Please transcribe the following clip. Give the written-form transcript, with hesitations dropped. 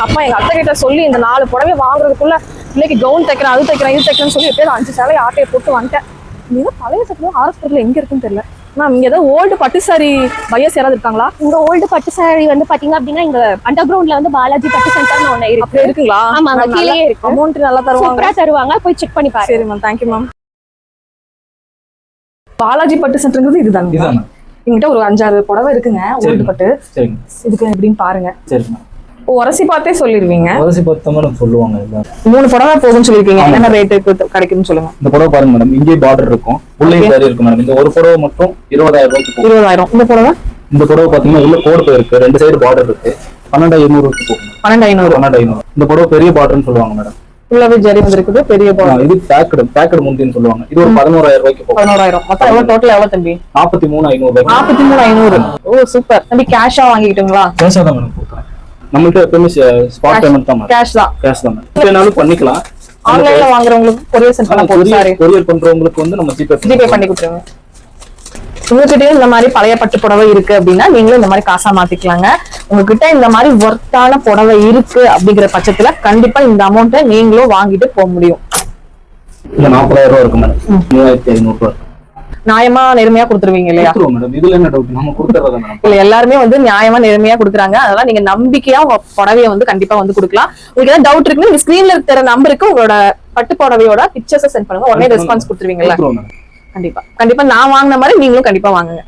அப்பா எங்க அத்தை கிட்ட சொல்லி இந்த 4 புடவை வாங்குறதுக்குள்ள இன்னைக்கு கவுன் தைக்கிறேன், அது தைக்கிறேன், இது தைக்கிறேன்னு சொல்லி எப்படியாவது 5 சேலை ஆட்டையை போட்டு வந்துட்டேன். நீங்க பழைய சட்டை ஆஸ்பத்திரியில எங்க இருக்குன்னு தெரியல. மேம் இங்க ஏதாவது ஓல்டு பட்டு சாரி பையஸ் யாராவது இருக்காங்களா? இங்க ஓல்டு பட்டு சாரி வந்து பாத்தீங்க அப்படின்னா இங்க அண்டர் கிரவுண்ட்ல வந்து பாலாஜி பட்டு சென்டர்னு ஒண்ணு இருக்கு. இருக்குங்களா? ஆமா, அங்க கீழயே இருக்கு. அமௌண்ட் நல்லா தருவாங்க. சூப்பரா தருவாங்க, போய் செக் பண்ணி பாருங்க. சரி மேம், தேங்க்யூ மேம். பாலாஜி பட்டு சென்டர்ங்கிறது இதுதாங்க. எங்கிட்ட ஒரு 5-6 புடவை இருக்குங்க ஓல்டு பட்டு. இதுக்கு எப்படின்னு பாருங்க. சரிங்க. உரசி பார்த்தே சொல்லிருவீங்க. உரசி பார்த்தா மேடம் சொல்லுவாங்க. 3 புடவை போகும்னு சொல்லிருக்கீங்க. என்ன ரேட்டுக்கு கிடைக்கும்னு சொல்லுங்க. இந்த புடவை பாருங்க மேடம், இங்கே பார்டர் இருக்கும், உள்ளே சாரி இருக்கு மேடம். இந்த ஒரு புடவை மட்டும் 20,000 ரூபாய்க்கு போகும். 20,000. இந்த புடவை பாத்தீங்கன்னா உள்ள கோடு இருக்கு, 2 சைடு பார்டர் இருக்கு, 12,500 போகும். 12,500. இந்த புடவை பெரிய பார்டர்னு சொல்லுவாங்க மேடம். உள்ளவே ஜரி வந்திருக்குது, பெரிய பார்டர். இது பேக்கட் முந்தின்னு சொல்லுவாங்க. இது ஒரு 11,000 ரூபாய்க்கு போகும். 11,000. மொத்தம் எவ்வளவு டோட்டல் எவ்வளவு தம்பி? 43,500. 43,500. ஓ சூப்பர் தம்பி. கேஷா வாங்கிக்கிட்டுங்களா? கேஷா தான் மேடம் கொடுக்குறேன். நம்மள்ட்ட எப்பவுமே ஸ்பாட் பேமெண்ட் தான் மேடம். கேஷ் தான் வேணாலும் பண்ணிக்கலாம். ஆன்லைன்ல வாங்குறவங்களுக்கு கொரியர் சென்ட் பண்ண போதும். சாரி கொரியர் பண்றவங்களுக்கு வந்து நம்ம ஜிபே பண்ணி கொடுத்துருங்க. உங்ககிட்டயும் இந்த மாதிரி பழைய பட்டு புடவை இருக்கு அப்படின்னா நீங்களும் இந்த மாதிரி காசா மாத்திக்கலாங்க. உங்ககிட்ட இந்த மாதிரி ஒர்த்தான புடவை இருக்கு அப்படிங்கிற பட்சத்துல கண்டிப்பா இந்த அமௌண்ட்டை நீங்களும் வாங்கிட்டு போக முடியும். இந்த 40,000 ரூபாய் இருக்கு மேடம். 3,500 ரூபாய் நியாயமா நேர்மையா கொடுத்துருவீங்க இல்லையா? இதுல என்ன டவுட்? நம்ம கொடுக்கறதா மேடம். இல்ல எல்லாருமே வந்து நியாயமா நேர்மையா கொடுக்குறாங்க. அதனால நீங்க நம்பிக்கையா உங்க புடவையை வந்து கண்டிப்பா வந்து கொடுக்கலாம். உங்களுக்கு ஏதாவது டவுட் இருக்குன்னு நீங்க ஸ்கிரீன்ல இருக்கிற நம்பருக்கு உங்களோட பட்டு புடவையோட பிக்சர்ஸ் சென்ட் பண்ணுங்க. உடனே ரெஸ்பான்ஸ் கொடுத்துருவீங்கல்ல? கண்டிப்பா நான் வாங்கின மாதிரி நீங்களும் கண்டிப்பா வாங்குங்க.